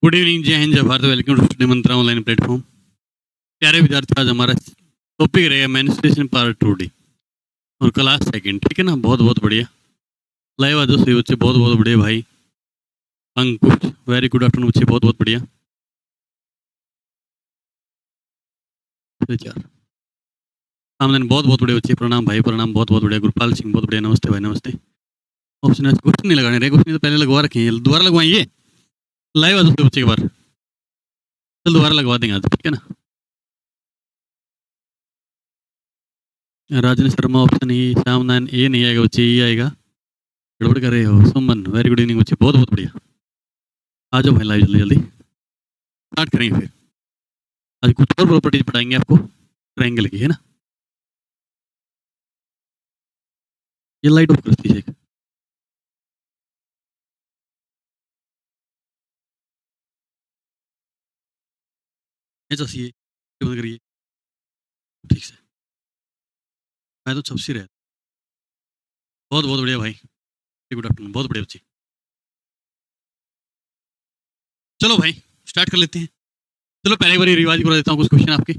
Good evening, जय हिंद, जय Bharat. Welcome to study Mantra online platform. प्यारे विद्यार्थी, आज हमारा टॉपिक रहेगा मेंस्ट्रुएशन पार्ट 2D और क्लास सेकंड। ठीक है ना, बहुत बहुत बढ़िया। लाइव आज सही बच्चे, बहुत बहुत बढ़िया भाई। अंकुश, वेरी गुड आफ्टरनून बच्चे, बहुत बहुत बढ़िया। आमदन, बहुत बहुत बढ़िया बच्चे, प्रणाम भाई, प्रणाम, बहुत बहुत बढ़िया। गुरपाल सिंह, बहुत बढ़िया, नमस्ते भाई, नमस्ते। ऑप्शन क्वेश्चन नहीं लगाने रहे, क्वेश्चन तो पहले लगवा रखे हैं, दोबारा लगवाएंगे। लाइव आज बच्चे एक बार चल दोबारा लगवा देंगे आज, ठीक है ना। राजन शर्मा ऑप्शन ई, श्याम नारायण ए नहीं आएगा बच्चे, ये आएगा। गड़बड़ कर रहे हो। सुमन, वेरी गुड इवनिंग बच्चे, बहुत बहुत बढ़िया। आ जाओ भाई, लाइव जल्दी जल्दी स्टार्ट करेंगे। फिर आज कुछ और प्रॉपर्टीज पढ़ाएंगे आपको ट्रायंगल की, है ना। ये लाइट ऑफ करती है। चाहिए बंद करिए, ठीक से। मैं तो सबसे रह। बहुत बहुत बढ़िया भाई, गुड आफ्टरनून, बहुत बढ़िया बच्चे। चलो भाई स्टार्ट कर लेते हैं। चलो पहले बार रिवाइज करा देता हूँ कुछ क्वेश्चन आपके।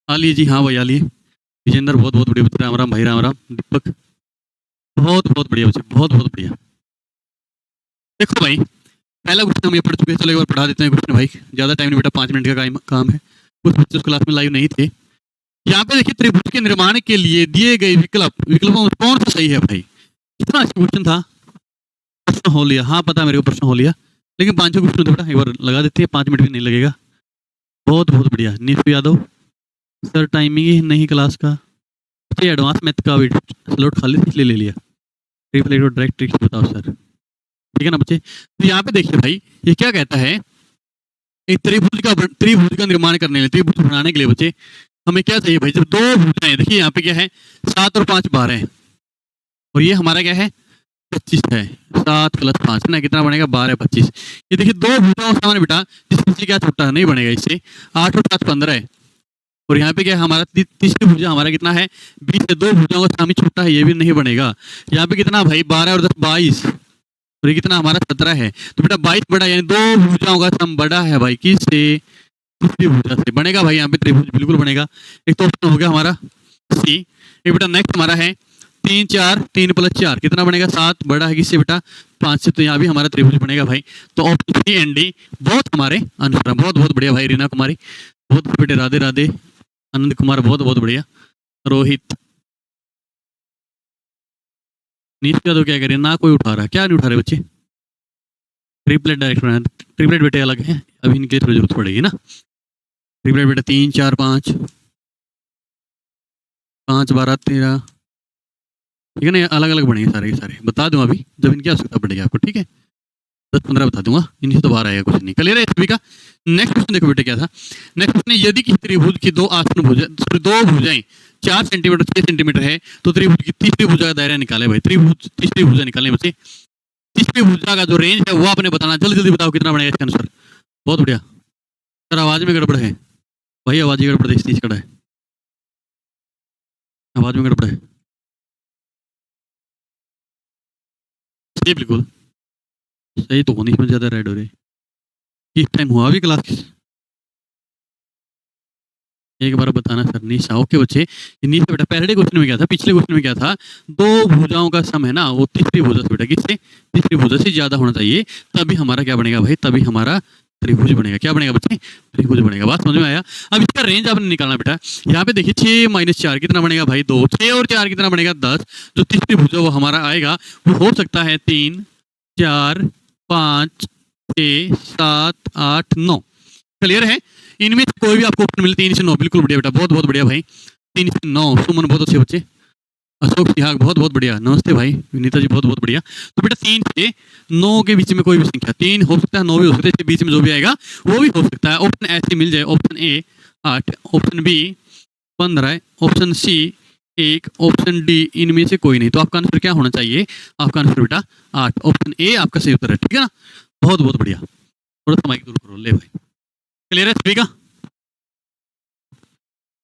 आ लिए जी, हाँ भाई आ लिए। विजेंद्र, बहुत बहुत बढ़िया बच्चे। राम राम भाई, राम राम। दीपक, बहुत बहुत बढ़िया बच्चे, बहुत बहुत बढ़िया। देखो भाई, पहला क्वेश्चन हम ये पढ़ चुके हैं, चलो एक बार पढ़ा देते हैं क्वेश्चन भाई। ज्यादा टाइम नहीं बेटा, 5 मिनट का काम है। कुछ बच्चे उस क्लास में लाइव नहीं थे। यहाँ पे देखिए, त्रिभुज के निर्माण के लिए दिए गए विकल्पों में कौन सा सही है भाई। कितना अच्छा क्वेश्चन था। प्रश्न हो लिया, हाँ पता मेरे को प्रश्न हो लिया, लेकिन 5 क्वेश्चन थे बेटा, एक बार लगा देते हैं, 5 मिनट भी नहीं लगेगा। बहुत बहुत बढ़िया। नीतू यादव सर, टाइमिंग ही नहीं क्लास का, एडवांस मैथ का स्लॉट खाली थी इसलिए ले लिया। रिप्लाई डायरेक्ट ट्रिक्स बताओ सर, ठीक है ना बच्चे। तो यहाँ पे देखिए भाई, ये क्या कहता है, एक त्रिभुज का निर्माण करने के लिए, त्रिभुज बनाने के लिए बच्चे हमें क्या चाहिए भाई। जब दो भुजाएं, देखिए यहाँ पे क्या है, 7 और 5 12 है, और ये हमारा क्या है 25 है। 7 + 5 है ना, कितना बनेगा 12 25। ये देखिए दो भुजाओं सामने बेटा, जिससे क्या छोटा नहीं बनेगा इससे। 8 और 7 15 है, और यहाँ पे क्या है हमारा तीसरी भुजा हमारा कितना है 20 है। दो भुजाओं का सामने छोटा है, ये भी नहीं बनेगा। यहाँ पे कितना भाई 12 और 10 22, और ये कितना हमारा 17 है। तो बेटा 22 बड़ा, यानी दो भुजाओं का सम बड़ा है भाई, किससे, तीसरी भुजा से बनेगा भाई। यहाँ पे त्रिभुज बिल्कुल बनेगा। एक तो ऑप्शन हो गया हमारा सी। एक बेटा नेक्स्ट हमारा है 3 4, 3 + 4 कितना बनेगा 7, बड़ा है किससे बेटा 5 से, तो यहाँ भी हमारा त्रिभुज बनेगा भाई। तो ऑप्शन सी एंड डी बहुत हमारे आंसर है। बहुत बहुत बढ़िया भाई। रीना कुमारी, बहुत बेटे, राधे राधे। आनंद कुमार, बहुत बहुत बढ़िया। रोहित, नीचे तो क्या करें ना, कोई उठा रहा है क्या, नहीं उठा रहे बच्चे। ट्रिपलेट डायरेक्ट बनाया, ट्रिपलेट बेटे अलग है, अभी इनके थोड़ी जरूरत पड़ेगी ना। ट्रिपलेट बेटा 3 4 5 5 12 13, ठीक है ना। अलग अलग बनेंगे सारे के सारे, बता दूं अभी जब इनकी आवश्यकता पड़ेगी आपको, ठीक है। 10 15 बता दूंगा, इनसे तो बाहर आएगा कुछ नहीं। क्लियर है सभी का। नेक्स्ट क्वेश्चन देखो बेटे क्या था। नेक्स्ट क्वेश्चन, यदि किसी त्रिभुज की दो भुजाएं 4 सेंटीमीटर 6 सेंटीमीटर है, तो त्रिभुज की तीसरी भुजा का दायरा निकाले भाई। तीसरी भुजा निकालने बच्चे, तीसरी भुजा का जो रेंज है वो आपने बताना। जल्दी जल्दी बताओ कितना बनेगा इसका आंसर। बहुत बढ़िया सर, आवाज में गड़बड़ है भाई, आवाज गड़बड़ देखती खड़ा है, आवाज में गड़बड़ है। सही, बिल्कुल सही तो होनी, इसमें ज्यादा रेड हो रही। किस टाइम हुआ अभी क्लास, एक बार बताना सर। निशा, ओके बच्चे। निशा बेटा पहले क्वेश्चन में क्या था, पिछले क्वेश्चन में क्या था, दो भुजाओं का सम है ना, वो तीसरी भुजा से बेटा, किससे, तीसरी भुजा से ज्यादा होना चाहिए, तभी हमारा क्या बनेगा भाई, तभी हमारा त्रिभुज बनेगा। क्या बनेगा बच्चे, त्रिभुज बनेगा। बात समझ में आया। अब इसका रेंज आपने निकालना बेटा। यहाँ पे देखिए 6 - 4 कितना बनेगा भाई 2, 6 और 4 कितना बनेगा 10। जो तीसरी भुजा वो हमारा आएगा वो हो सकता है 3 4 5 6 7 8 9। क्लियर है। इनमें से कोई भी आपको ऑप्शन मिले 3 से 9, बिल्कुल बढ़िया बेटा, बहुत बहुत बढ़िया भाई। 3 से 9, सुमन बहुत अच्छे बच्चे। अशोक सिहाग, बहुत बहुत बढ़िया, नमस्ते भाई। विनीता जी, बहुत बहुत बढ़िया। तो बेटा 3 से 9 के बीच में कोई भी संख्या, 3 हो सकता है, 9 भी हो सकता है, इसके बीच में जो भी आएगा वो भी हो सकता है। ऑप्शन ऐसे मिल जाए, option A 8, option B 15, option C 1, option D इनमें से कोई नहीं। तो आपका आंसर क्या होना चाहिए, आपका आंसर बेटा 8, ऑप्शन ए आपका सही उत्तर है, ठीक है ना। बहुत बहुत बढ़िया। थोड़ा सा माइक दूर करो ले भाई। क्लियर है सभी का,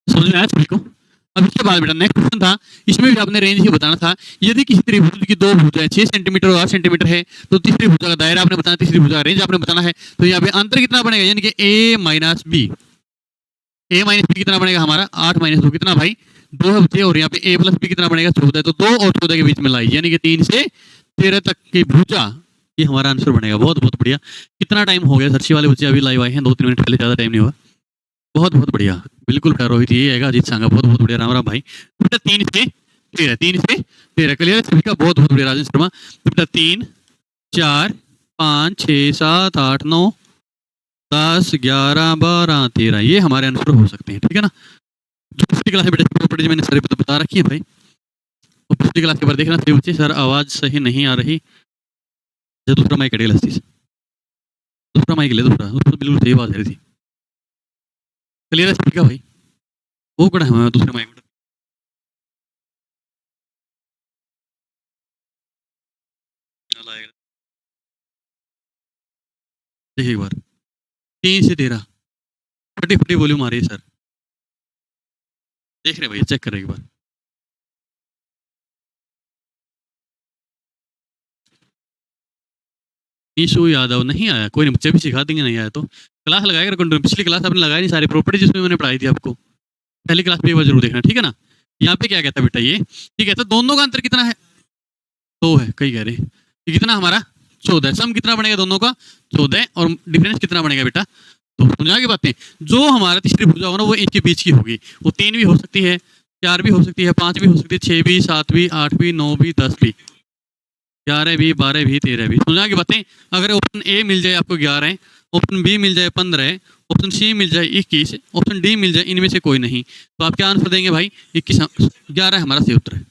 समझ में आया सभी को। अब इसके बाद बेटा नेक्स्ट क्वेश्चन था, इसमें भी आपने रेंज ही बताना था। यदि किसी त्रिभुज की दो भुजाएं 6 सेंटीमीटर और 8 सेंटीमीटर है, तो तीसरी भुजा का दायरा आपने बताना, तीसरी भुजा का रेंज आपने बताना है। तो यहाँ पे अंतर कितना बनेगा, यानी कि a minus B. a minus B कितना बनेगा हमारा, 8 माइनस 2 कितना भाई, 2 है बच्चे। और यहाँ पे a प्लस बी कितना बनेगा, 14। तो 2 और 14 के बीच में लाई, यानी कि 3 से 13 तक की भुजा, ये हमारा आंसर बनेगा। बहुत बहुत बढ़िया। कितना टाइम हो गया, सर्ची वाले बच्चे अभी लाइव आए हैं, 2-3 मिनट पहले, ज्यादा टाइम नहीं हुआ। बहुत बहुत बढ़िया, बिल्कुल रोहित, ये है अजीत सांगा, बहुत बहुत बढ़िया। राम राम भाई। बेटा 3 से 13, 3 से 13 क्लियर है सभी का, बहुत बहुत बढ़िया राजन शर्मा। बेटा 3, 4, 5, 6, 7, 8, 9, 10, 11, 12, 13, ये हमारे आंसर हो सकते हैं, ठीक है ना। जो पिछली क्लास में बेटा प्रॉपर्टीज मैंने सारी बता रखी है भाई, तो पिछली क्लास के बाद देखना सही बच्चे। सर आवाज सही नहीं आ रही, जो दूसरा माइक कटेगा, दूसरा माइक ले, दूसरा बिल्कुल सही आवाज आ रही थी। क्लियर है सभी का भाई, वो कड़ा है दूसरे माइक। देखिए एक बार, 3 से 13 फटी फटी वॉल्यूम आ रही है सर, देख रहे भैया, चेक करें एक बार। ईशु यादव नहीं आया, कोई नहीं, बच्चे भी सिखा देंगे, नहीं आया तो क्लास लगाएगा कंटिन्यू। पिछली क्लास आपने लगाई नहीं, सारी प्रॉपर्टी जिसमें मैंने पढ़ाई थी आपको, पहली क्लास में एक बार जरूर देखना, ठीक है ना। यहाँ पे क्या कहता है बेटा, ये ठीक है, तो दोनों का अंतर कितना है, 2 है, कई कह रहे हैं। ये कितना हमारा 14, सम कितना बनेगा दोनों का 14, और डिफरेंस कितना बनेगा बेटा, तो समझा की बातें। जो हमारा तीसरी भुजा होगा ना, वो इनके बीच की होगी, वो 3 भी हो सकती है, 4 भी हो सकती है, 5 भी हो सकती है, 6 भी, 7 भी, 8 भी, 9 भी, 10 भी, 11 भी, 12 भी, 13 भी। समझा की बातें। अगर ऑप्शन ए मिल जाए आपको 11, ऑप्शन बी मिल जाए 15, ऑप्शन सी मिल जाए 21, ऑप्शन डी मिल जाए इनमें से कोई नहीं, तो आप क्या आंसर देंगे भाई, 21, 11 हमारा सही उत्तर है।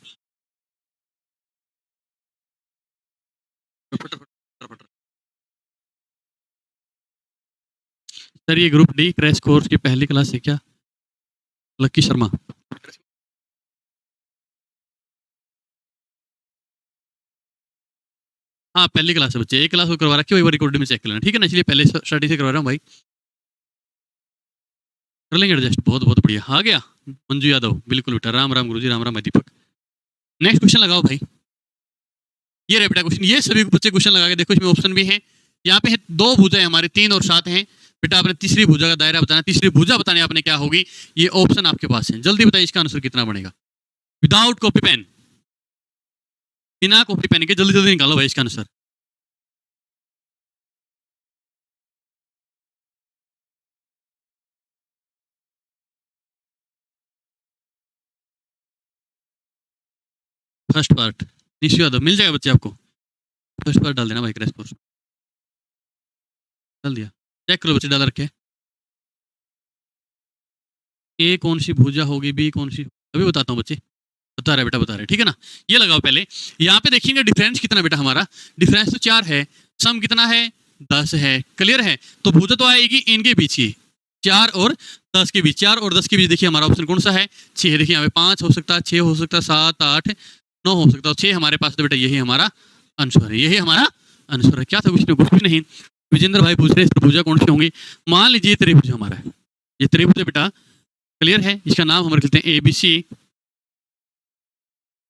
सर ये ग्रुप डी क्रैश कोर्स की पहली क्लास है क्या, लक्की शर्मा। हाँ पहली क्लास है बच्चे, एक क्लास को करवा रखी है, वही रिकॉर्डिंग में चेक कर लेना, ठीक है ना। इसलिए पहले स्टडी से करवा रहा हूँ भाई, कर लेंगे एडजस्ट। बहुत बहुत बढ़िया, आ गया मंजू यादव, बिल्कुल बेटा। राम राम गुरुजी, राम राम दीपक। नेक्स्ट क्वेश्चन लगाओ भाई, ये रहे बेटा क्वेश्चन, ये सभी बच्चे क्वेश्चन लगा के देखो, इसमें ऑप्शन भी है। यहाँ पे है 2 भुजाएं हमारे, 3 और 7 हैं। बेटा आपने तीसरी भुजा का दायरा बताना, तीसरी भुजा बताने आपने क्या होगी, ये ऑप्शन आपके पास है। जल्दी बताइए इसका आंसर कितना बनेगा, विदाउट कॉपी पेन, बिना कॉपी पेन के जल्दी जल्दी निकालो भाई इसका answer. First part Nishu Yadav मिल जाएगा बच्चे आपको, फर्स्ट पार्ट डाल देना भाई, क्रैश कोर्स डाल दिया, चेक करो बच्चे, डाल रखे। ए कौन सी भुजा होगी, बी कौन सी, अभी बताता हूँ बच्चे, बता रहे बेटा, बता रहे, ठीक है ना। ये लगाओ पहले, यहाँ पे देखेंगे डिफरेंस कितना बेटा हमारा, डिफरेंस तो 4 है, सम कितना है 10 है, क्लियर है। तो भुजा तो आएगी इनके बीच की, 4 और 10 के बीच, 4 और 10 के बीच। देखिए हमारा ऑप्शन कौन सा है, 6 है। देखिए यहाँ पे 5 हो सकता है, 6 हो सकता है, 7, 8, 9 हो सकता है, 6 हमारे पास, तो बेटा यही हमारा आंसर है, यही हमारा आंसर है। क्या था, कुछ भी नहीं। विजेंद्र भाई पूछ रहे हैं भुजा कौन सी होंगी। मान लीजिए त्रिभुज हमारा है, ये त्रिभुज है बेटा, क्लियर है। इसका नाम हमारे कहते हैं ABC,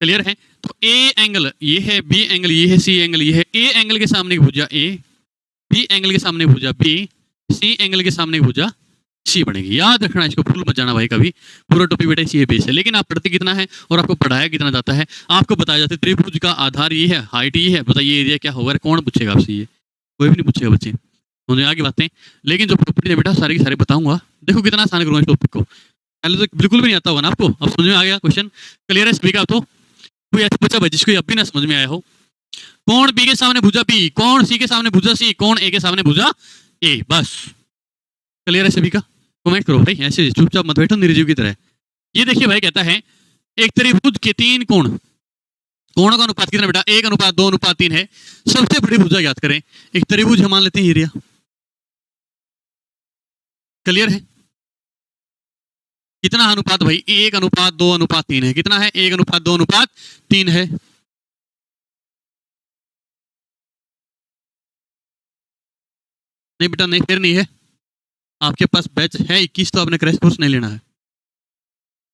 क्लियर है। तो ए एंगल ये है, बी एंगल ये है, सी एंगल ये है। ए एंगल के सामने की भुजा ए, बी एंगल के सामने भुजा बी, सी एंगल के सामने भुजा सी बनेगी। याद रखना, इसको भूल मत जाना भाई कभी, पूरा टॉपिक बेटा इसी बेस है। लेकिन आप पढ़ते कितना है और आपको पढ़ाया कितना जाता है, आपको बताया जाता है त्रिभुज का आधार ये है, हाइट ये है, बताइए एरिया क्या होगा, कौन पूछेगा आपसे, ये कोई भी नहीं पूछेगा बच्चे, मुझे आगे बातें। लेकिन जो प्रॉपर्टी है बेटा सारी की सारी बताऊंगा, देखो कितना आसान करूंगा इस टॉपिक को। पहले तो बिल्कुल भी नहीं आता होगा ना आपको, अब समझ में आ गया क्वेश्चन, क्लियर है सभी का। तो कोई ऐसा बच्चा भाई जिसको अब भी ना समझ में आया हो, कौन बी के सामने भुजा बी, कौन सी के सामने भुजा सी, कौन ए के सामने भुजा ए, बस क्लियर है सभी का। कमेंट करो भाई, ऐसे चुपचाप मत बैठो निर्जीव की तरह। ये देखिए भाई कहता है एक त्रिभुज के 3 कोण, कोणों का अनुपात कितना बेटा, 1:2:3 है। सबसे बड़ी भुजा याद करें, एक त्रिभुज मान लेते हैं एरिया, क्लियर है। कितना अनुपात भाई, 1:2:3 है। कितना है, 1:2:3 है। नहीं बेटा नहीं, फिर नहीं है। आपके पास बैच है 21, तो आपने क्रैश कोर्स नहीं लेना है।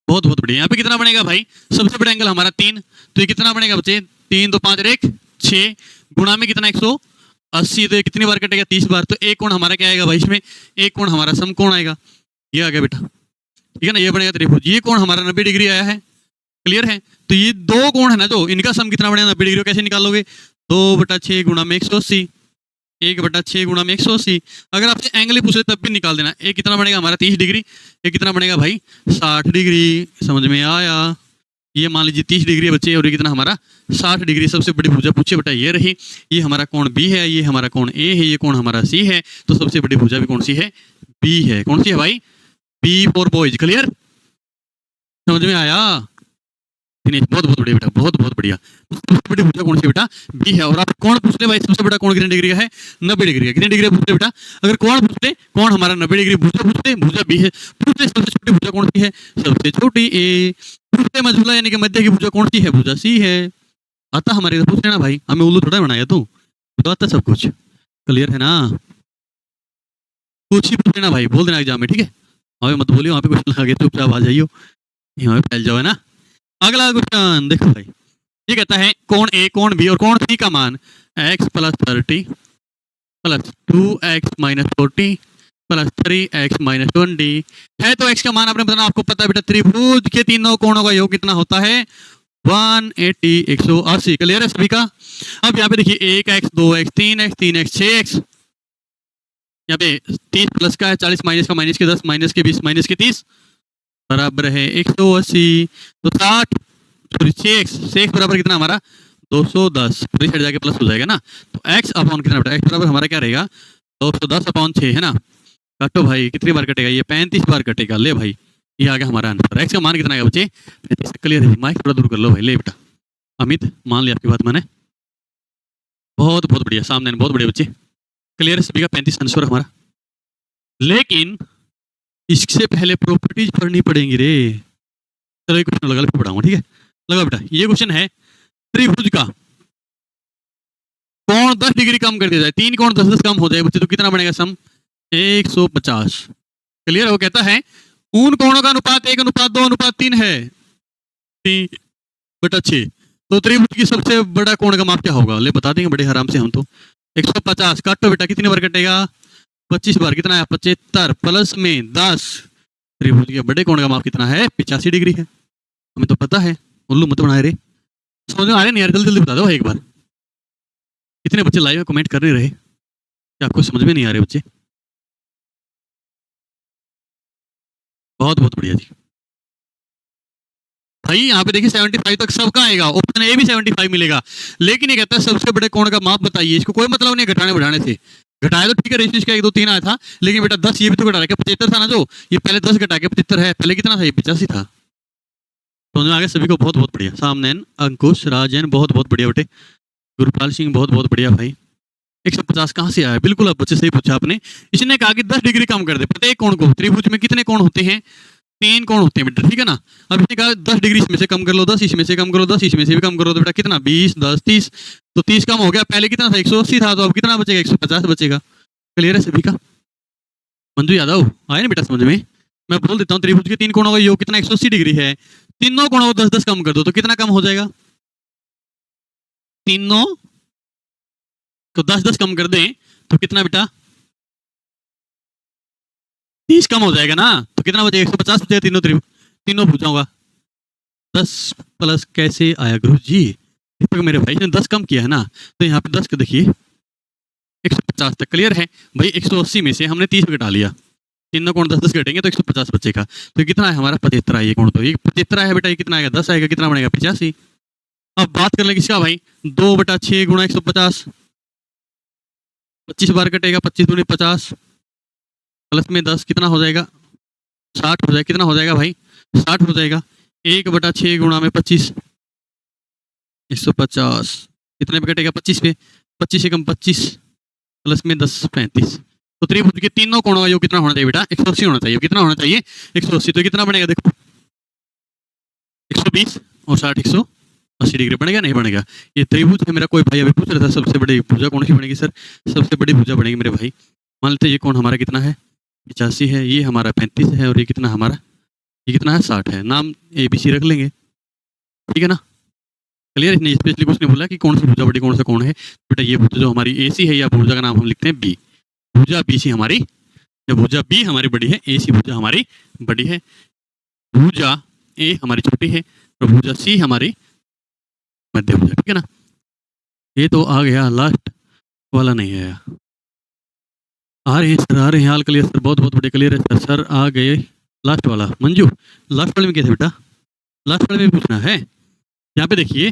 बहुत बहुत बढ़िया। यहाँ पे कितना बनेगा भाई, सबसे बड़ा एंगल हमारा 3, तो ये कितना बनेगा बच्चे, 3 2 5 और 1 6, गुणा में कितना 180, तो ये कितनी बार कटेगा, 30 बार। तो एक कोण हमारा क्या आएगा भाई, इसमें एक कोण हमारा समकोण आएगा, ये आ गया बेटा, ठीक है ना, ये बनेगा त्रिभुज। ये कोण हमारा 90 डिग्री आया है, क्लियर है। तो ये दो कोण है ना, जो इनका सम कितना बनेगा 90 डिग्री, कैसे निकालोगे, 2/6 गुणा में 180, 1/6 गुणा में 180। अगर आपसे एंगल ही पूछ ले तब भी निकाल देना। ये कितना बनेगा हमारा 30 डिग्री, ये कितना बनेगा भाई 60 डिग्री, समझ में आया। ये मान लीजिए 30 डिग्री है बच्चे, और ये कितना हमारा 60 डिग्री। सबसे बड़ी भुजा पूछे बेटा ये रही, ये हमारा कोण बी है, ये हमारा कोण ए है, ये कोण हमारा सी है। तो सबसे बड़ी भुजा भी कौन सी है, बी है। कौन सी है भाई, बी फॉर बॉयज, क्लियर, समझ में आया। दिनेश बहुत बहुत बढ़िया बेटा, बहुत बहुत बढ़िया। सबसे बड़ी भुजा कौन सी बेटा, बी है। और आप कौन पूछ ले भाई, सबसे बड़ा कोण कितने डिग्री का है, 90 डिग्री का। कितने डिग्री पूछ ले बेटा, अगर कौन पूछ ले, कौन हमारा 90 डिग्री, भुजा पूछते, भुजा बी है। पूछते सबसे छोटी भुजा कौन सी है, सबसे छोटी ए। पूछते मझूला यानी कि मध्य की भुजा कौन सी है, भुजा सी है। आता हमारे इधर पूछ लेना भाई, हमें उल्लू थोड़ा बनाया तू, तो आता सब कुछ, क्लियर है ना। कुछ ही पूछ लेना भाई, बोल देना एग्जाम में, ठीक है। हमें मत बोलियो, वहाँ पे कुछ लगे चुपचाप आ जाइयो, यहाँ पे फैल जाओ, है ना। अगला क्वेश्चन देखो भाई, ये कहता है कोण ए, कोण बी और कोण सी का मान x + 30 + 2x - 40 + 3x - 20 है। तो x का मान आपने बताना, आपको पता है बेटा, त्रिभुज के तीनों कोणों का योग कितना होता है, 180 180, क्लियर है सभी का। अब यहाँ पे देखिए 1x 2x 3x 3x 6x, यहाँ पे 30 प्लस का है 40 माइनस का माइनस के 10 माइनस के 20 माइनस के 30 बराबर है 180। तो 60 सॉरी 6x बराबर कितना हमारा 210, पूरी साइड जाके प्लस हो जाएगा ना। तो x अपॉन कितना बेटा, x बराबर हमारा क्या रहेगा 210/6 है ना। काटो भाई, कितनी बार कटेगा ये, 35 बार कटेगा। ले भाई, ये आ गया हमारा आंसर। x का मान कितना आएगा बच्चे 35, क्लियर है। माइक थोड़ा दूर कर लो भाई। ले बेटा अमित, मान लिया आपकी बात मैंने, बहुत बहुत बढ़िया, सामने बहुत बढ़िया बच्चे, क्लियर है सभी का, 35 आंसर हमारा। लेकिन इससे पहले प्रॉपर्टीज पढ़नी पड़ेंगी रे। चलो एक क्वेश्चन लगा पढ़ाऊंगा, ठीक है। लगा बेटा, ये क्वेश्चन है त्रिभुज का कोण 10 डिग्री कम कर दिया जाए, तीन कोण 10 10 कम हो जाए बच्चे, तो कितना बनेगा सम 150, क्लियर है। वो कहता है उन कोणों का अनुपात 1:2:3 है, 3/6। तो त्रिभुज की सबसे बड़ा कोण का माप क्या होगा, ले बता देंगे बड़े आराम से हम तो। 150 काटो बेटा, कितनी बार कटेगा 25 बार, कितना है 75 प्लस में 10। त्रिभुज के बड़े कोण का माप कितना है 85 डिग्री है। हमें तो पता है, उल्लू मत बनाए रे। समझ में आ रहे नहीं यार, जल्दी जल्दी बता दो एक बार। कितने बच्चे लाइव में कमेंट कर नहीं रहे, क्या आपको समझ में नहीं आ रहे बच्चे। बहुत बहुत बढ़िया जी भाई। यहाँ पे देखिए 75 तक सबका आएगा, ऑप्शन ए भी 75 मिलेगा। लेकिन ये कहता है सबसे बड़े कोण का माप बताइए। इसको कोई मतलब नहीं घटाने बढ़ाने से, घटाया तो ठीक है, रेशियो इसका 1 2 3 आया था, लेकिन बेटा 10 ये भी तो घटा रखा, 75 था ना जो, ये पहले 10 घटा के 75 है, पहले कितना था ये 85 था। समझ में आ गया सभी को, बहुत बहुत बढ़िया। सामने अंकुश राजन बहुत बहुत बढ़िया बेटे, गुरपाल सिंह बहुत बहुत बढ़िया भाई। 150 कहाँ से आया, बिल्कुल अब बच्चे सही पूछा आपने। इसने कहा कि 10 डिग्री कम कर दे प्रत्येक कोण को। त्रिभुज में कितने कोण होते हैं, 3 कोण होते हैं बेटा, ठीक है ना। अब इसने कहा 10 डिग्री इसमें से कम कर लो, 10 इसमें से कम करो, 10 इसमें से भी कम करो, तो बेटा कितना 20 10 30, तो 30 कम हो गया। पहले कितना था 180 था, तो अब कितना बचेगा 150 बचेगा। क्लियर है सभी का। मंजू यादव आए ना बेटा समझ में। मैं बोल देता हूँ त्रिभुज के 3 कोणों का योग कितना 180 डिग्री है। तीनों कोणों को 10 10 कम कर दो, तो कितना कम हो जाएगा, तीनों तो 10 10 कम कर दें तो कितना बेटा 30 कम हो जाएगा ना। तो कितना बचेगा 150 बचेगा तीनों भुजाओं का। 10 प्लस कैसे आया गुरु जी, तो मेरे भाई ने 10 कम किया है ना, तो यहाँ पे 10 का देखिए 150 तक, क्लियर है भाई। 180 में से हमने 30 घटा लिया, तीनों कोण 10 10 घटेंगे तो 150 बचेगा। तो कितना है हमारा 75 है ये कोण, तो ये 75 है बेटा। ये कितना आएगा 10 आएगा, कितना बनेगा 85। अब बात कर ले किसका भाई, 2/6 गुणा 150, 25 बार कटेगा, 25 दूनी 50 प्लस में 10 कितना हो जाएगा 60 हो जाएगा। कितना हो जाएगा भाई 60 हो जाएगा। 1/6 गुणा में 25 150 कितने पे कटेगा 25 पे, 25 से कम 25 प्लस में 10 35। तो त्रिभुज के तीनों कोणों का योग कितना होना चाहिए बेटा 180 होना चाहिए। कितना होना चाहिए 180। तो कितना बनेगा देखो 120 और 60 180 डिग्री बनेगा नहीं बनेगा। ये त्रिभुज है मेरा। कोई भाई अभी पूछ रहा था सबसे बड़ी भुजा कौन सी बनेगी सर, सबसे बड़ी भुजा बनेगी मेरे भाई। मान लेते ये कोण हमारा कितना है 85 है, ये हमारा 35 है, और ये कितना हमारा ये कितना है 60 है, नाम ABC रख लेंगे, ठीक है ना। क्लियर, इसने स्पेशली कुछ नहीं बोला कि कौन सी भुजा बड़ी कौन सा कौन है। बेटा ये भुजा जो हमारी AC है या भुजा का नाम हम लिखते हैं B, भुजा BC हमारी, या भुजा B हमारी बड़ी है, AC भुजा हमारी बड़ी है, भुजा A हमारी छोटी है और भुजा C हमारी मध्य भुजा, ठीक है ना। ये तो आ गया, लास्ट वाला नहीं आया। आ रहे हैं सर, आ रहे हैं, हाल क्लियर सर, बहुत बहुत बढ़िया क्लियर है सर। सर आ गए, लास्ट वाला मंजू, लास्ट वाले में क्या था बेटा, लास्ट वाले में पूछना है। यहाँ पे देखिए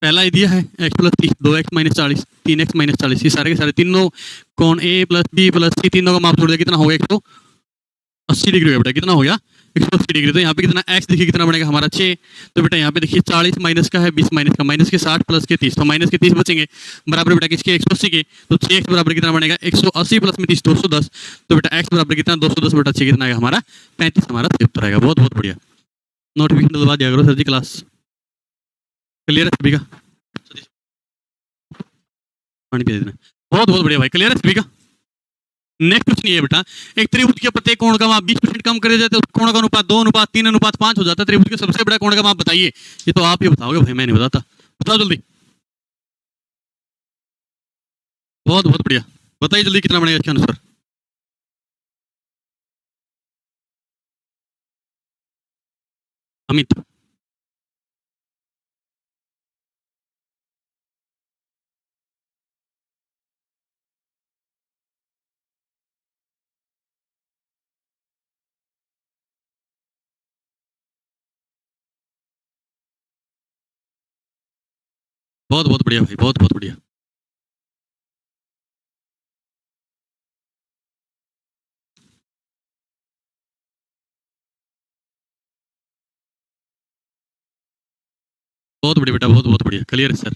पहला ही दिया है x plus 30, 2x minus 40, 3x minus 40, ये सारे के सारे तीनों कौन A plus B plus C तीनों का माप जोड़ दिया, कितना हो गया 180 डिग्री बेटा, कितना हो गया 180 डिग्री। तो यहाँ पे कितना x देखिए कितना बनेगा हमारा 6, तो बेटा यहाँ पे देखिए 40 माइनस का है, 20 माइनस का, माइनस के 60 प्लस के 30, तो माइनस के 30 बचेंगे बराबर बेटा किसके 180 के, तो 6x बराबर कितना बनेगा 180 प्लस में 30 210, तो बेटा x बराबर कितना 210 बेटा 6 कितना आएगा हमारा 35 हमारा सही उत्तर आएगा। बहुत बहुत बढ़िया, नोटिफिकेशन डलवा दिया करो सर जी, क्लास क्लियर है सभी का, पानी पी देना। बहुत बहुत बढ़िया भाई, क्लियर है सभी का। नेक्स्ट कुछ नहीं है बेटा, एक त्रिभुज के प्रत्येक कोण का माप 20% कम करे जाते हैं, उस कोण का अनुपात 2 अनुपात 3 अनुपात 5 हो जाता है। त्रिभुज के सबसे बड़ा कोण का माप बताइए। ये तो आप ही बताओगे भाई, मैं नहीं बताता, बताओ जल्दी, बहुत बहुत बढ़िया, बताइए जल्दी कितना बनेगा इसके अनुसार। अमित, बहुत बहुत बढ़िया भाई, बहुत बहुत बढ़िया, बहुत बढ़िया बेटा, बहुत बहुत बढ़िया, क्लियर है सर,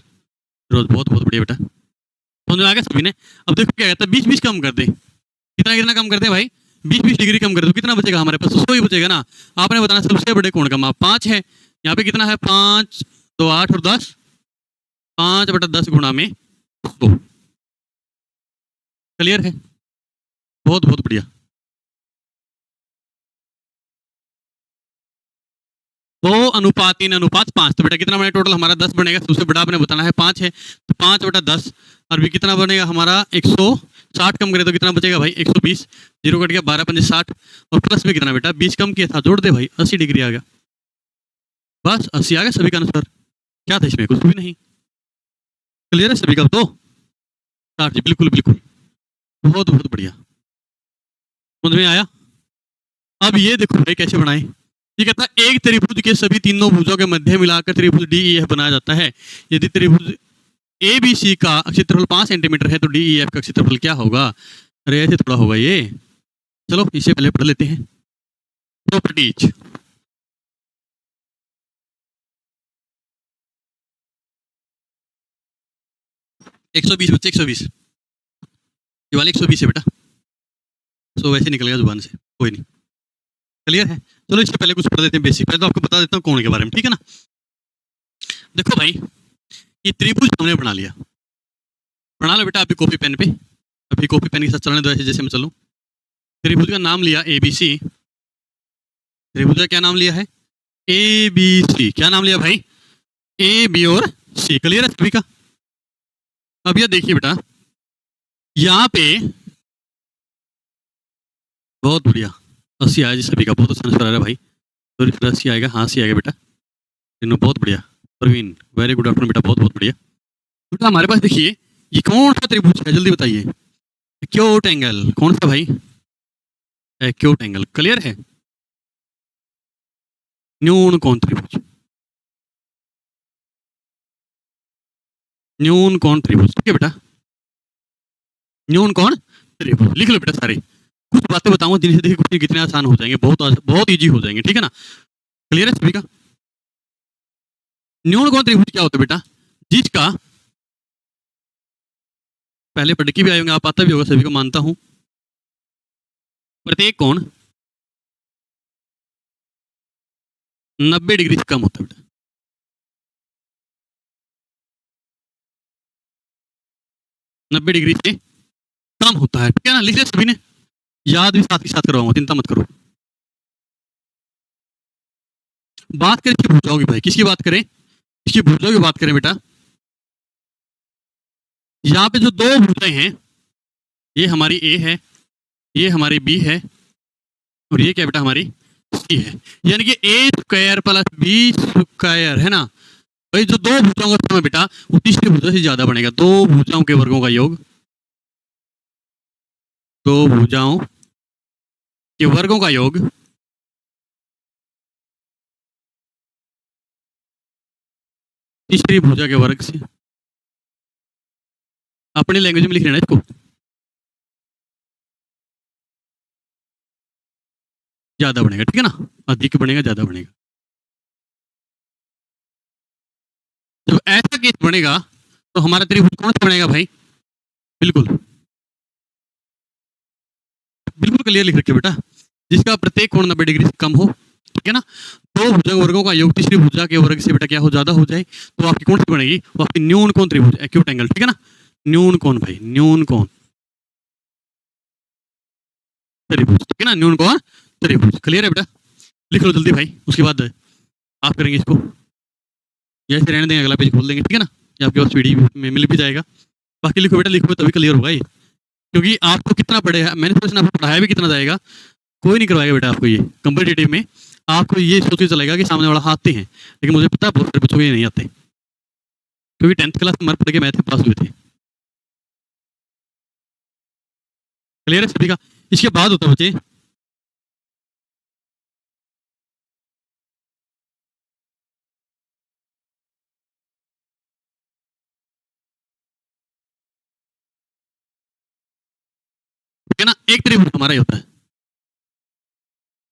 रोज बहुत बहुत बढ़िया बेटा, समझ में आ गया सभी ने। अब देखो क्या कहता है, 20 20 कम कर दे, कितना कितना कम कर दे भाई, 20 20 डिग्री कम कर दो, कितना बचेगा हमारे पास, 100 ही बचेगा ना। आपने बताना सबसे बड़े कोण का माप 5 है, यहाँ पे कितना है 5 2 8 और 10, 5 बटा 10 गुणा में 100, क्लियर है, बहुत बहुत बढ़िया। 2 अनुपात 3 अनुपात 5, तो बेटा कितना बनेगा टोटल हमारा 10 बनेगा, सबसे बड़ा आपने बताना है 5 है, तो 5 बटा 10 और भी कितना बनेगा हमारा 160, कम करे तो कितना बचेगा भाई 120, जीरो कट गया 12 5 60, और प्लस में कितना बेटा 20 कम किया था, जोड़ दे भाई 80 डिग्री आ गया, बस 80 आ गया सभी का आंसर, क्या था इसमें, कुछ भी नहीं, क्लियर है सभी का। तो 60 जी, बिल्कुल बिल्कुल, बहुत बहुत बढ़िया, समझ में आया। अब ये देखो भाई कैसे बनाए, ये कहता है एक त्रिभुज के सभी तीनों भुजों के मध्य मिलाकर त्रिभुज DEF बनाया जाता है। यदि त्रिभुज ABC का क्षेत्रफल 5 सेंटीमीटर है तो DEF का क्षेत्रफल क्या होगा। अरे ऐसे थोड़ा होगा ये, चलो इसे पहले पढ़ लेते हैं। प्रॉपर्टीज, एक सौ बीस बच्चे 120, ये वाले 120 है बेटा, तो वैसे निकलेगा जुबान से, कोई नहीं, क्लियर है। चलो इससे पहले कुछ पढ़ देते हैं बेसिक, पहले तो आपको बता देता हूँ कोण के बारे में, ठीक है ना। देखो भाई ये त्रिभुज हमने बना लिया, बना लो बेटा अभी कॉपी पेन पे, अभी कॉपी पेन के साथ चलने दो ऐसे जैसे मैं चलूँ। त्रिभुज का नाम लिया ABC, त्रिभुज का क्या नाम लिया है ABC, क्या नाम लिया भाई A B और C, क्लियर है सभी का। अब ये देखिए बेटा यहाँ पे बहुत बढ़िया 80 आया जी सभी का, बहुत अच्छा आंसर आ रहा है भाई, तो 80 आएगा, हाँ 80 आएगा बेटा, तीनों बहुत बढ़िया। प्रवीण वेरी गुड आफ्टरनून बेटा, बहुत बहुत बढ़िया बेटा। हमारे पास देखिए ये कौन सा त्रिभुज है जल्दी बताइए, एक्यूट एंगल, कौन सा भाई एक्यूट एंगल, क्लियर है, न्यून कोण त्रिभुज, न्यून कोण त्रिभुज, ठीक है बेटा, न्यून कोण त्रिभुज लिख लो बेटा सारे। कुछ बातें बताऊंगा जिनसे देखिए क्वेश्चन कितने आसान हो जाएंगे, बहुत बहुत इजी हो जाएंगे, ठीक है ना, क्लियर है सभी का। न्यून कोण त्रिभुज क्या होता है बेटा, जिसका पहले पढ़ के भी आए होंगे आप, आता भी होगा सभी को मानता हूं, प्रत्येक कोण 90 डिग्री से कम होता है बेटा, 90 डिग्री से कम होता है, ठीक है ना, लिख लिया सभी ने, याद भी साथ ही साथ करवाऊंगा, चिंता मत करो। बात करें इसकी भुजाओं की भाई, किसकी बात करें, इसकी भुजाओं की बात करें बेटा, यहाँ पे जो दो भुजाएं हैं, ये हमारी ए है, ये हमारी बी है, और ये क्या बेटा हमारी सी है। यानी कि ए स्क्वायर प्लस बी स्क्वायर है ना भाई, जो दो भुजाओं का सम है बेटा वो तीसरी भुजा से ज्यादा बनेगा। दो भुजाओं के वर्गों का योग, दो भुजाओं के वर्गों का योग तीसरी भुजा के वर्ग से, अपनी लैंग्वेज में लिख लेना इसको, ज्यादा बनेगा, ठीक है ना, अधिक बनेगा, ज्यादा बनेगा। जब ऐसा केस बनेगा तो हमारा त्रिभुज कौन सा बनेगा भाई, बिल्कुल बिल्कुल क्लियर लिख रखिए बेटा, जिसका प्रत्येक कोण 90 डिग्री से कम हो, ठीक है ना। दो भुजा वर्गों का योग तीसरी भुजा के वर्ग से बेटा क्या हो, ज्यादा हो जाए, तो आपकी कौन सी बनेगी, वो आपकी न्यून कोण त्रिभुज, एक्यूट एंगल, ठीक है ना, न्यून कोण भाई, न्यून कोण त्रिभुज, ठीक है ना, न्यून कोण त्रिभुज। क्लियर है बेटा, लिख लो जल्दी भाई, उसके बाद आप करेंगे इसको, जैसे रहने देंगे, अगला पेज खोल देंगे, ठीक है ना, ये आपके पास पीडीएफ में मिल भी जाएगा। बाकी लिखो बेटा, लिखो तभी क्लियर होगा ये, क्योंकि आपको कितना पढ़ेगा, मैंने क्वेश्चन आपको पढ़ाया भी कितना जाएगा, कोई नहीं करवाएगा बेटा आपको ये कंपटीटिव में। आपको ये सोच के चलेगा कि सामने वाला आते हैं, लेकिन मुझे पता है बहुत सारे बच्चों को ये नहीं आते, क्योंकि 10th क्लास में पढ़ के मैथ में पास हुए थे। क्लियर है सभी का। इसके बाद होता है बच्चे, ठीक है ना, एक त्रिभुज हमारा ही होता है।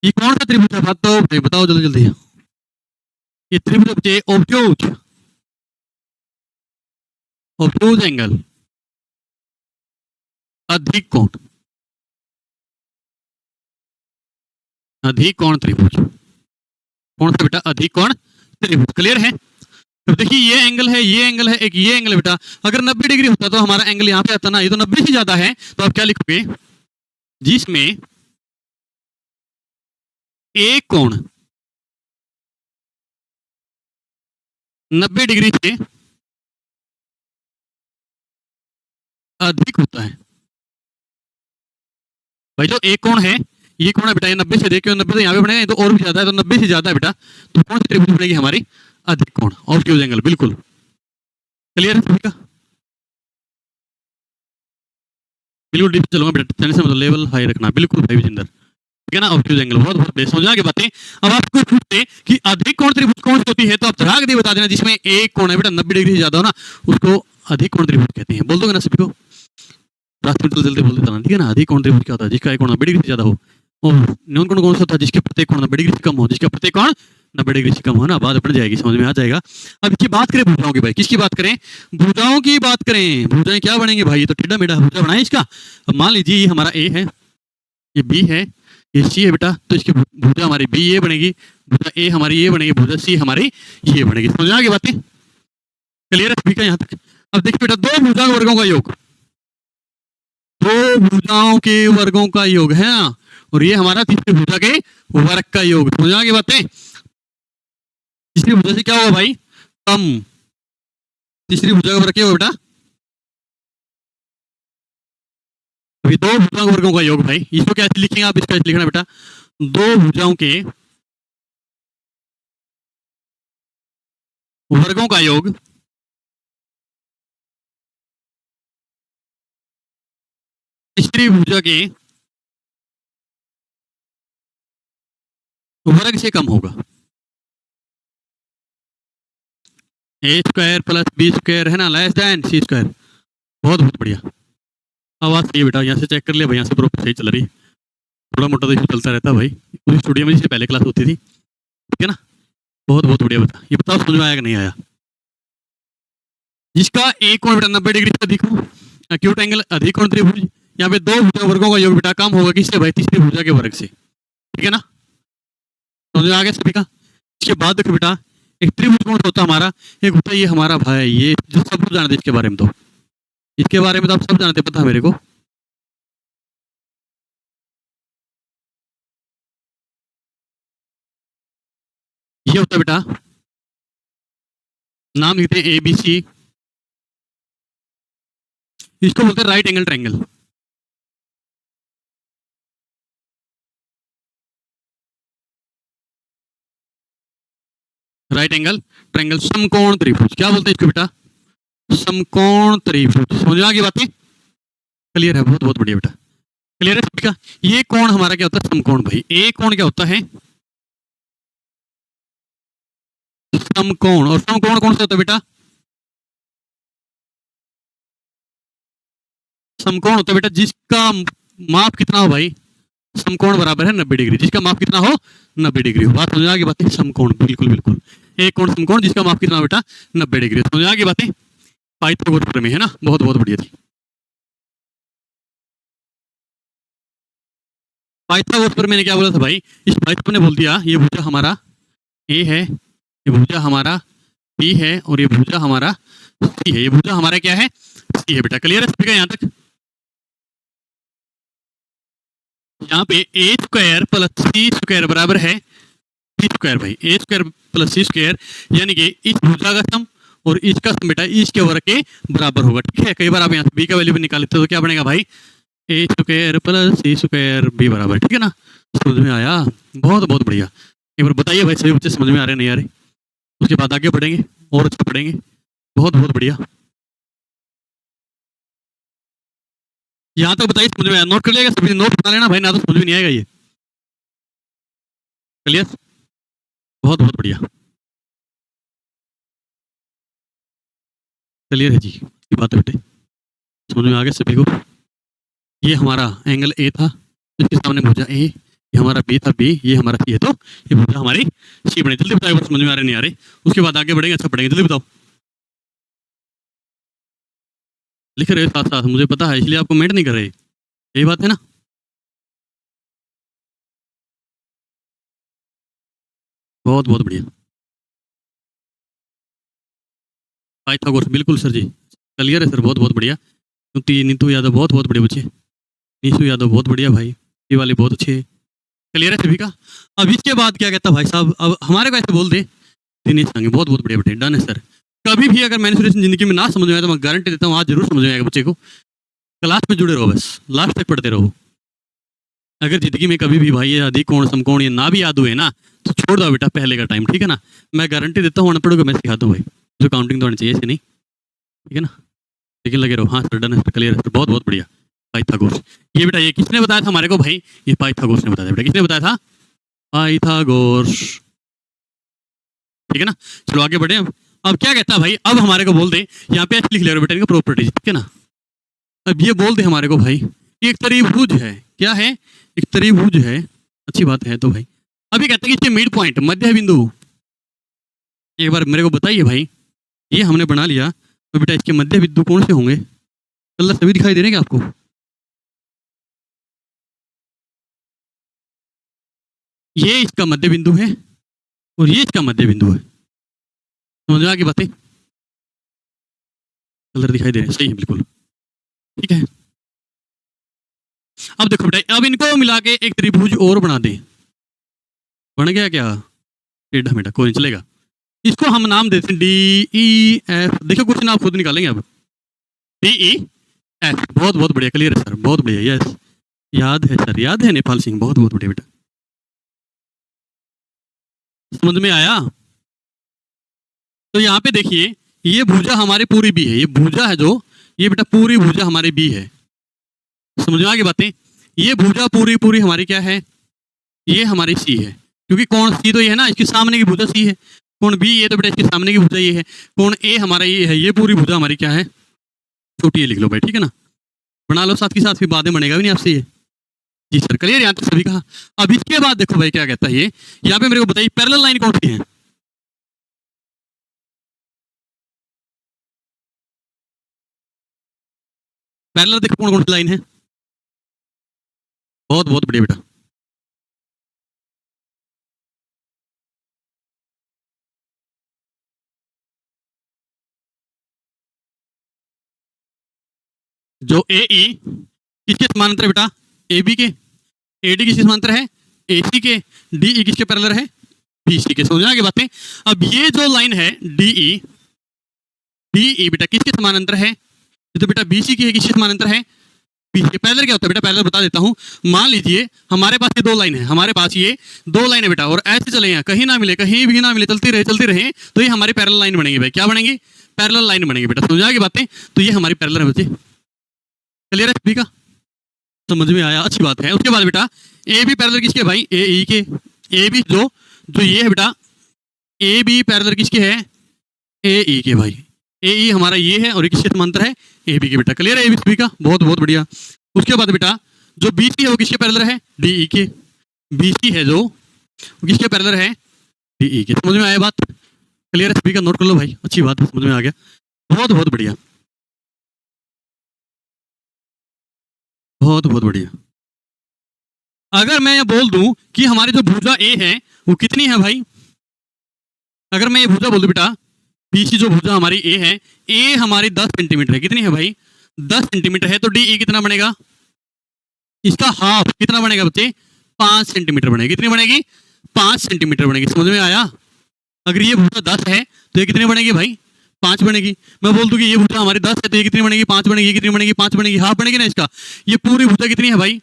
ये कौन सा त्रिभुज है बात तो भाई बताओ जल्दी जल्दी। ये त्रिभुज बच्चे ऑब्ट्यूज, ऑब्ट्यूज एंगल, अधिक कोण, अधिक कोण त्रिभुज, कौन सा बेटा, अधिक कोण त्रिभुज। क्लियर है। तो देखिए ये एंगल है, ये एंगल है, एक ये एंगल है बेटा, अगर 90 डिग्री होता तो हमारा एंगल यहाँ पे आता ना, ये तो 90 से ज्यादा है, तो आप क्या लिखोगे, जिसमें एक कोण 90 डिग्री से अधिक होता है। भाई जो एक कोण है, ये कोण है बेटा, ये 90 से देखिए, 90 से यहाँ पे बनेगा, तो और भी ज्यादा है, तो 90 से ज्यादा है बेटा, तो कौन सी त्रिभुज बनेगी हमारी, अधिक कोण, ऑब्ट्यूज एंगल। बिल्कुल क्लियर है सभी का, बिल्कुल डीप चलूंगा बेटा, टेंशन मतलब लेवल हाई रखना, बिल्कुल भाई विजेंद्र, ठीक है ना, ऑब्ट्यूज एंगल बहुत बहुत बेस्ट समझा के बातें। अब आपको पूछते कि अधिक कोण त्रिभुज कौन सी होती है, तो आप धड़ाक दे बता देना, जिसमें एक कोण है बेटा 90 डिग्री से ज्यादा हो ना, उसको अधिक कोण त्रिभुज कहते हैं। बोल दोगे ना सभी को, रास्ते में जल्दी बोल देता ना, ठीक है ना। अधिक कोण त्रिभुज क्या होता है, जिसका एक कोण 90 डिग्री से ज्यादा हो, और न्यून कोण कौन सा होता है, जिसके प्रत्येक कोण 90 डिग्री से कम हो, जिसका प्रत्येक कोण 90 डिग्री से कम हो ना, बात बढ़ जाएगी, समझ में आ जाएगा। अब इसकी बात करें भुजाओं की भाई, किसकी बात करें, भुजाओं की बात करें। भुजाएं क्या बनेंगे भाई, ये तो टेढ़ा मेढ़ा भुजा बनाए इसका। अब मान लीजिए ये हमारा ए है, ये बी है, ये सी है बेटा, तो इसकी भुजा हमारी बी ये बनेगी, भुजा ए हमारी ये बनेगी, भुजा सी हमारी ये बनेगी। समझ में आ गई बातें, क्लियर है सभी का यहाँ तक। अब देखिए बेटा, दो भुजा वर्गों का योग, दो भुजाओं के वर्गों का योग है ना, और ये हमारा तीसरी भुजा के वर्ग का योग। समझ आ गई बातें, तीसरी भुजा से क्या होगा भाई, कम, तीसरी भुजा का वर्ग क्या होगा बेटा, अभी दो भुजा वर्गों का योग भाई, इसको क्या लिखेंगे आप, इसका लिखना बेटा, दो भुजाओं के वर्गों का योग तीसरी भुजा के वर्ग से कम होगा। ए स्क्वायर प्लस बी स्क्वायर है ना, लेस देन सी स्क्वायर। बहुत बहुत बढ़िया, आवाज सही है बेटा, यहाँ से चेक कर लिया भाई, यहाँ से प्रॉपर सही चल रही है, थोड़ा मोटा तो इशू चलता रहता है भाई, उस स्टूडियो में जिससे पहले क्लास होती थी, ठीक है ना। बहुत बहुत बढ़िया बता, ये बताओ समझ में आया कि नहीं आया। जिसका एक कोण बेटा 90 डिग्री से अधिक हो, एक्यूट एंगल, अधिक कोण त्रिभुज, यहाँ पे दो भुजा वर्गों का योग बेटा कम होगा किससे भाई, तीसरी भुजा के वर्ग से, ठीक है ना, समझ में आ गया सभी का। इसके बाद देखो बेटा, एक त्रिभुज कौन सा होता है हमारा, एक होता है ये हमारा भाई, ये जो सब लोग जानते हैं इसके बारे में, तो इसके बारे में तो आप सब जानते, पता है मेरे को। ये होता है बेटा, नाम लिखते हैं ABC, इसको बोलते हैं right angle triangle. Right angle triangle, समकोण त्रिभुज, क्या बोलते हैं इसको बेटा? समकोण त्रिभुज। समझ में आ गई बातें? क्लियर है? बहुत बहुत बढ़िया बेटा, क्लियर है सबका? ये कोण हमारा क्या होता है? समकोण भाई। ए कोण क्या होता है? समकोण। और समकोण कौन सा होता है बेटा? समकोण होता है बेटा जिसका माप कितना हो भाई? समकोण बराबर है 90 डिग्री, जिसका माप कितना हो? 90 डिग्री हो। बात समझ आ गई बातें? समकोण, बिल्कुल बिल्कुल, एक कोण समकोण जिसका माप कितना बेटा? 90 डिग्री। समझ आ गई बातें? पाइथागोरस प्रमेय है ना, बहुत बहुत बढ़िया थी। पाइथागोरस प्रमेय ने क्या बोला था भाई? इस पाइथागोरस ने बोल दिया ये भुजा हमारा ए है, ये भुजा हमारा बी है, और ये भुजा हमारा सी है। ये भुजा हमारा क्या है? सी है बेटा। क्लियर है सभी का यहाँ तक? यहाँ पे ए स्क्वायर प्लस सी स्क्वायर बराबर है सी स्क्वायर भाई। ए स्क्वायर प्लस सी स्क्वायर यानी कि इस भुजा का सम और इसका सम बेटा इसके वर्ग के बराबर होगा। ठीक है, कई बार आप यहाँ से बी का वैल्यू भी निकाल लेते हो तो क्या बनेगा भाई? ए स्क्वायर प्लस सी स्क्वायर बी बराबर। ठीक है ना, समझ में आया? बहुत बहुत बढ़िया। एक बार बताइए भाई सभी बच्चे समझ में आ रहे नहीं आ रहे? उसके बाद आगे बढ़ेंगे और अच्छा पढ़ेंगे। बहुत बहुत बढ़िया। यहाँ तक बताइए समझ में आया? नोट कर लिया सभी? नोट बना लेना भाई, ना तो समझ में नहीं आएगा ये। क्लियर? बहुत बहुत बढ़िया, क्लियर है जी? ये बात है बेटे, समझ में आ गया सभी को? ये हमारा एंगल ए था, इसके सामने भुजा ए, ये हमारा बी था बी, ये हमारा सी है, तो ये भुजा हमारी सी बनी। जल्दी बताओ, समझ में आ रहे नहीं आ रहे? उसके बाद आगे बढ़ेंगे, अच्छा पढ़ेंगे। जल्दी बताओ। लिख रहे हो साथ साथ, मुझे पता है, इसलिए आप कमेंट नहीं कर रहे, यही बात है ना? बहुत बहुत बढ़िया। पाइथागोरस, बिल्कुल सर जी, क्लियर है सर, बहुत बहुत बढ़िया। नीतू यादव बहुत बहुत बढ़िया बच्चे, नीशु यादव बहुत बढ़िया भाई, ये वाले बहुत अच्छे। क्लियर है सभी का? अब इसके बाद क्या कहता भाई साहब? अब हमारे को ऐसे बोल दे दिनेश सांगे, बहुत बहुत बढ़िया बेटे, डन है सर। कभी भी अगर मैन्युफैक्चरिंग जिंदगी में ना समझ में आए तो मैं गारंटी देता हूँ आज जरूर समझ में आएगा बच्चे को। क्लास में जुड़े रहो, बस लास्ट तक पढ़ते रहो। अगर जिंदगी में कभी भी भाई ये अधिक कोण समकोण ये ना भी याद हुए ना तो छोड़ दो बेटा पहले का टाइम। ठीक है ना, मैं गारंटी देता हूँ अनपढ़ों को मैं सिखाता हूँ भाई, जो काउंटिंग तो आनी चाहिए ऐसे नहीं। ठीक है ना, लेकिन लगे रहो। हाँ सर, डन है, क्लियर है, बहुत बहुत बढ़िया। पाइथागोरस, ये बेटा ये किसने बताया था हमारे को भाई? ये पाइथागोरस ने बताया था बेटा। किसने बताया था? पाइथागोरस। ठीक है ना, चलो आगे बढ़े। अब क्या कहता है भाई? अब हमारे को बोल दे, यहाँ पे लिख ले बेटा इनका प्रॉपर्टीज। ठीक है ना, अब ये बोल दे हमारे को भाई एक त्रिभुज है। क्या है? एक त्रिभुज है। अच्छी बात है। तो भाई अभी कहते हैं कि मिड पॉइंट, मध्य बिंदु, एक बार मेरे को बताइए भाई, ये हमने बना लिया तो बेटा इसके मध्य बिंदु कौन से होंगे? कलर सभी दिखाई दे रहे हैं क्या आपको? ये इसका मध्य बिंदु है और ये इसका मध्य बिंदु है। समझ में आ गई बातें? कलर दिखाई दे रहे हैं, सही है बिल्कुल। ठीक है, अब देखो बेटा, अब इनको मिला के एक त्रिभुज और बना दें। बन गया क्या? टेढ़ा मेढ़ा कोई नहीं चलेगा। इसको हम नाम देते हैं DEF। देखो क्वेश्चन आप खुद निकालेंगे अब। DEF, बहुत बहुत बढ़िया, क्लियर है सर, बहुत बढ़िया। यस, याद है सर, याद है नेपाल सिंह, बहुत बहुत बढ़िया बेटा। समझ में आया? तो यहाँ पे देखिए, ये भुजा हमारी पूरी बी है, ये भुजा है जो, ये बेटा पूरी भुजा हमारी बी है। समझ में आ गई बातें? ये भुजा पूरी पूरी हमारी क्या है? ये हमारी सी है, क्योंकि कोण सी तो ये है ना, इसके सामने की भुजा सी है। कोण बी ये तो बेटा इसके सामने की भुजा ये है। कोण ए हमारा ये है, ये पूरी भुजा हमारी क्या है? छोटी ये लिख लो भाई। ठीक है ना, बना लो साथ के साथ, फिर बाद में बनेगा भी नहीं आपसे ये। जी सर, क्लियर यहाँ तक सभी कहा? अब इसके बाद देखो भाई क्या कहता है ये, यहाँ पे मेरे को बताइए पैरेलल लाइन कौन सी है? पैरेलल देखो कौन कौन सी लाइन है? बहुत बहुत बढ़िया बेटा, जो AE किसके समानांतर है बेटा? AB के। AD किसके समानांतर है? AC के। DE किसके पैरेलल है? बीसी के, समझ में आ गई बातें। अब ये जो लाइन है डीई, डीई बेटा किसके समानांतर है? ये तो बेटा बीसी की है, किसके समानांतर है? बीसी के। पैरेलल क्या होता है बेटा? पैरेलल बता देता हूं। मान लीजिए हमारे पास ये दो लाइन है, हमारे पास ये दो लाइन है बेटा, और ऐसे चले यहाँ, कहीं ना मिले, कहीं भी ना मिले, चलती रहे, तो ये हमारी पैरेलल लाइन बनेगी भाई। क्या बनेगी? पैरेलल लाइन बनेगी बेटा, समझ आ गई बातें। तो ये हमारी पैरेलल है बच्चे, क्लियर है सभी का? समझ में आया, अच्छी बात है। उसके बाद बेटा ए बी पैरेलल किसके भाई? ए ई के। ए बी जो जो ये है बेटा, ए बी पैरेलल किसके है? ए ई के भाई। ए ई हमारा ये है और ये किसके समांतर है? ए बी के बेटा, क्लियर है ए बी सभी का? बहुत बहुत बढ़िया। उसके बाद बेटा जो बी सी है वो किसके पैरेलल है? डी ई के। बी सी है जो वो किसके पैरेलल है? डी ई के। समझ में आया बात? क्लियर है सभी का? नोट कर लो भाई, अच्छी बात है, समझ में आ गया, बहुत बहुत बढ़िया, बहुत बहुत बढ़िया। अगर मैं ये बोल दूं कि हमारी जो भुजा ए है वो कितनी है भाई? अगर मैं ये भुजा बोल दूं बेटा, बीसी जो भुजा हमारी ए है, ए हमारी 10 सेंटीमीटर है। कितनी है भाई? 10 सेंटीमीटर है। तो डी ई कितना बनेगा? इसका हाफ कितना बनेगा बच्चे? 5 सेंटीमीटर बनेगी। कितनी बनेगी? 5 सेंटीमीटर बनेगी। समझ में आया? अगर ये भुजा 10 है तो ये कितनी बनेगी भाई? 5 बनेगी। मैं बोल दूं कि ये भुजा हमारी 10 है तो ये कितनी बनेगी? 5 बनेगी। ये कितनी बनेगी? 5 बनेगी। हाफ बनेगी ना इसका। ये पूरी भुजा कितनी है भाई?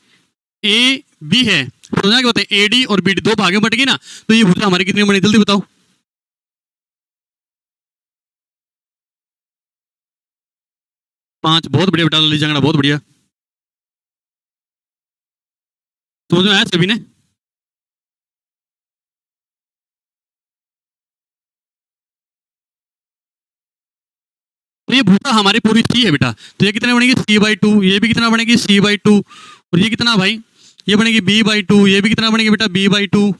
ए बी है, समझा क्या होता है? ए डी और बी डी दो भागे में बट गई ना, तो ये भुजा हमारी कितनी बनेगी? जल्दी बताओ। 5। बहुत बढ़िया बेटा, जल्दी जंगड़ा, बहुत बढ़िया। समझ में आया सभी ने? तो ये भुजा हमारी पूरी सी है बेटा, तो ये कितने बनेगी? c/2। ये भी कितना बनेगी? c/2। और ये कितना भाई? ये बनेगी b/2। ये भी कितना बनेगी बेटा? b/2।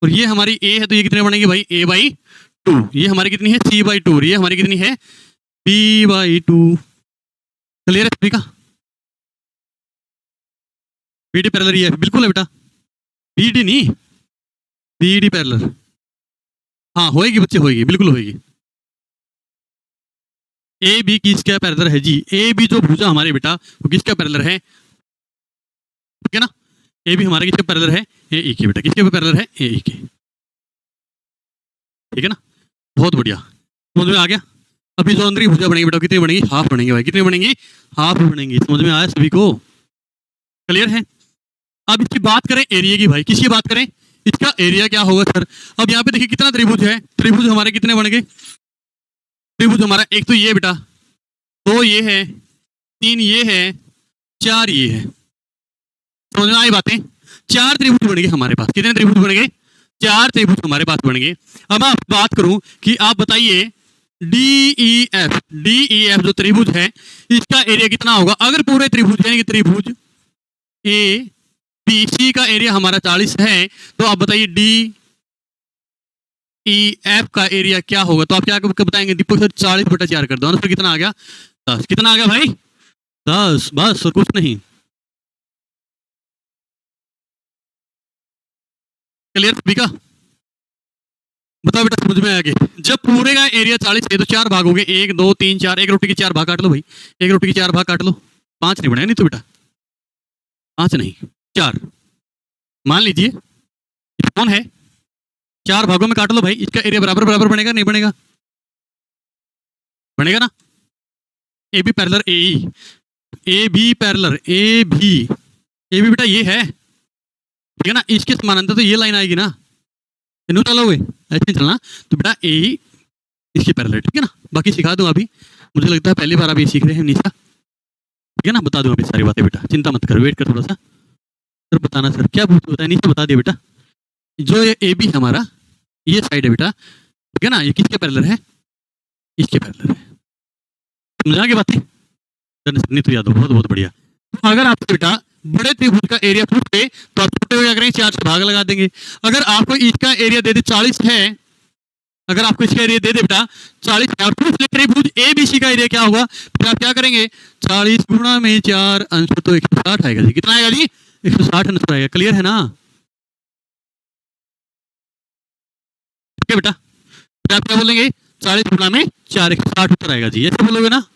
और ये हमारी a है तो ये कितने बनेगी भाई? a/2। ये हमारी कितनी है? c/2। और ये हमारी कितनी है? b/2। क्लियर है सभी का? बी डी पैरेलल ये है, बिल्कुल है बेटा। बी डी नहीं, बी डी पैरेलल, हाँ होएगी बच्चे, होएगी, बिल्कुल होएगी। ए बी किसका पैरेलल है जी? ए बी जो भुजा हमारे बेटा वो किसका पैरेलल है? ठीक है ना? ए बी हमारे किसके पैरेलल है? ए ई के बेटा। किसके पैरेलल है? ए ई के। ठीक है ना? बहुत बढ़िया, समझ में आ गया। अभी जो अंदर की भुजा बनेगी बेटा कितनी बनेगी? हाफ बनेगी भाई। कितनी बनेगी? हाफ बनेगी। समझ में आया सभी को? क्लियर है? अब इसकी बात करें एरिया की भाई, किसकी बात करें? इसका एरिया क्या होगा सर? अब यहाँ पे देखिए कितना त्रिभुज है। त्रिभुज हमारे कितने बन गए? त्रिभुज हमारा एक तो ये बेटा, 2 ये है, 3 ये है, 4 ये है। समझ में आई बातें? 4 त्रिभुज बन गए हमारे पास। कितने त्रिभुज बन गए? 4 त्रिभुज हमारे पास बन गए। अब आप बात करूं कि आप बताइए डी ई एफ जो त्रिभुज है इसका एरिया कितना होगा? अगर पूरे त्रिभुज यानी कि त्रिभुज ए बी सी का एरिया हमारा 40 है, तो आप बताइए डी ई एफ का एरिया क्या होगा? तो आप क्या बताएंगे? दीपक सर 40/4 कर दो ना, फिर कितना आ गया? 10। कितना आ गया भाई? 10, बस और कुछ नहीं। क्लियर सभी का? बताओ बेटा, समझ में आ गया? जब पूरे का एरिया 40 है तो 4 भाग हो गए, 1 2 3 4। एक रोटी के 4 भाग काट लो भाई, एक रोटी के 4 भाग काट लो। 5 नहीं बनेगा नहीं तो बेटा, 5 नहीं 4। मान लीजिए कौन है, 4 भागों में काट लो भाई। इसका एरिया बराबर बराबर बनेगा नहीं बनेगा? बनेगा ना? A B parallel A E, A B parallel A B बेटा ये है, ठीक है ना? इसके समानांतर तो ये लाइन आएगी ना, नो चलोगे ऐसे नहीं चलना। तो बेटा ए इसके पैरेलल, ठीक है ना? बाकी सिखा दूं अभी, मुझे लगता है पहली बार आप ये सीख रहे हैं निशा, ठीक है ना? बता दूं अभी सारी बातें बेटा, चिंता मत कर, वेट कर थोड़ा सा। सर बताना सर क्या होता है? निशा बता दिया बेटा। जो ये ए बी हमारा ये साइड है बेटा, ठीक है ना? ये किसके पैरेलल है? इसके पैरेलल है। समझा के बातें? नहीं तो याद हो, बहुत बहुत बढ़िया। अगर आपसे बेटा बड़े त्रिभुज का एरिया पूछे तो आप छोटे को क्या करेंगे? 4 से भाग लगा देंगे। अगर आपको इसका एरिया दे दे 40 है, अगर आपको इसका एरिया दे दे बेटा 40 है और पूछ ले त्रिभुज ए बी सी का एरिया क्या होगा, फिर आप क्या करेंगे? 40 गुणा में 4 आंसर तो 160 आएगा जी। कितना आएगा जी? 160 आंसर आएगा। क्लियर है ना? ठीक है बेटा, फिर आप क्या बोलेंगे? 40 गुणा में 4 160 उत्तर आएगा जी, ऐसे बोलोगे ना?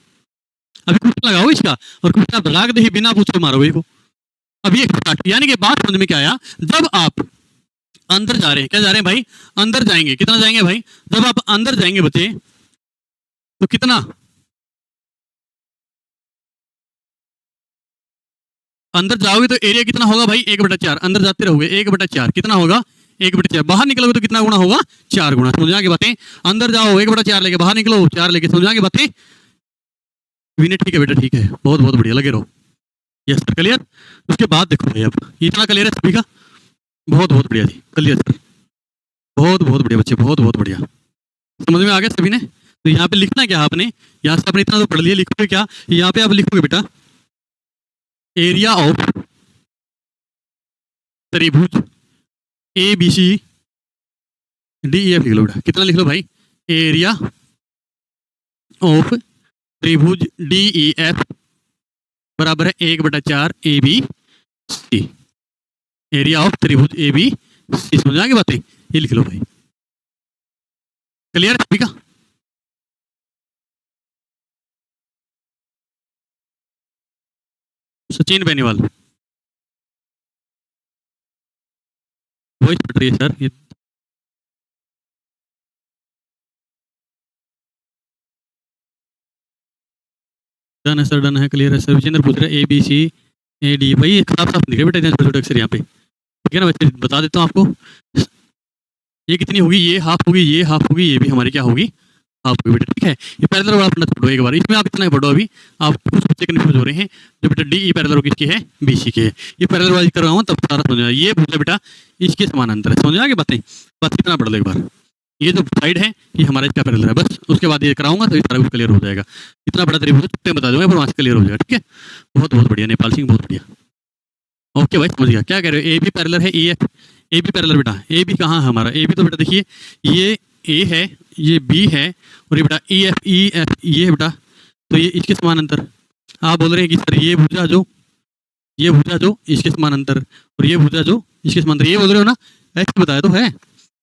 अभी कुछ लगाओ इसका और कुछ आप लगा दे बिना पूछे मारोगे इसको। अब ये 160, यानी कि बात समझ में क्या आया? जब आप अंदर जा रहे हैं, क्या जा रहे हैं भाई, अंदर जाएंगे, कितना जाएंगे भाई, जब आप अंदर जाएंगे बच्चे तो कितना, अंदर जाओगे तो एरिया कितना होगा भाई, 1/4, अंदर जाते रहोगे 1/4, कितना होगा 1/4, बाहर निकलोगे तो कितना गुना होगा, 4 गुना। समझा के बातें, अंदर जाओ 1/4 लेके, बाहर निकलो 4 लेके, समझा के बातें। विनय ठीक है बेटा, ठीक है, बहुत बहुत बढ़िया, लगे रहो। Yes sir, clear. उसके बाद देखो भाई, अब इतना क्लियर है सभी का, बहुत बहुत बढ़िया जी, क्लियर सर, बहुत बहुत बढ़िया बच्चे, बहुत बहुत बढ़िया, समझ में आ गया सभी ने। तो यहाँ पे लिखना क्या आपने, यहाँ से आपने इतना तो पढ़ लिया, लिखोगे क्या, यहाँ पे आप लिखोगे बेटा एरिया ऑफ त्रिभुज ABC DEF लिख लो बेटा, कितना लिख लो भाई, एरिया ऑफ त्रिभुज DEF बराबर है 1/4 ABC, एरिया ऑफ त्रिभुज ABC, समझ आ गई बातें, ये लिख लो भाई, क्लियर है सभी का। सचिन बेनीवाल, वॉइस पढ़ रही है सर, ये डन है सर, डन है, क्लियर है सर। विजेंद्र पूछ रहे ABCAD, भाई साफ साफ लिखे बेटा, छोटे छोटे अक्षर यहाँ पे, ठीक है ना बच्चे, बता देता हूँ आपको, ये कितनी होगी, ये हाफ होगी, ये हाफ होगी, ये भी हमारी क्या होगी, हाफ होगी बेटा, ठीक है। ये पैरेलल वाला पढ़ना पढ़ो एक बार, इसमें आप इतना पढ़ो, अभी आप कुछ बच्चे कन्फ्यूज हो रहे हैं, जो बेटा DE पैरेलल किसकी है, BC के है, ये पैरेलल वाली करवाऊँ तब सारा समझ आएगा, ये पूछा बेटा इसके समानांतर है, समझ आ गई बातें, बस इतना पढ़ लो एक बार, ये जो साइड है ये हमारा इसका पैरेलल है, बस उसके बाद ये कराऊंगा तो ये सारा कुछ क्लियर हो जाएगा, इतना बड़ा त्रिभुज चुपते बता दूंगा, पर वहाँ से क्लियर हो जाएगा, ठीक है। बहुत बहुत बढ़िया नेपाल सिंह, बहुत बढ़िया, ओके भाई, समझ गया, क्या कह रहे हो, AB पैरेलल है EF, AB पैरेलल बेटा, AB कहाँ है हमारा, AB तो बेटा देखिए ये A है, ये B है, और ये बेटा EF ये है बेटा, तो ये इसके समानांतर, आप बोल रहे हैं कि सर ये भुजा जो इसके समानांतर, और ये भुजा जो इसके समानांतर, ये बोल रहे हो ना, ऐसे बताया तो है।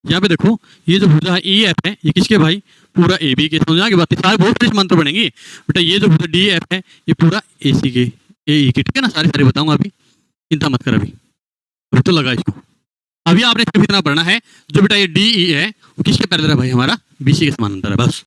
यहाँ पे देखो ये जो भुजा है EF है, ये किसके भाई, पूरा AB के, समझा के बात, सारे बहुत सारे समांतर बनेंगे बेटा, ये जो भुजा DF है ये पूरा AC के, AE के, ठीक है ना, सारे सारे बताऊंगा अभी, चिंता मत कर, अभी तो लगा इसको, अभी आपने सिर्फ इतना पढ़ना है, जो बेटा ये DE है वो किसके पैरेलल है भाई, हमारा BC के समानांतर है, बस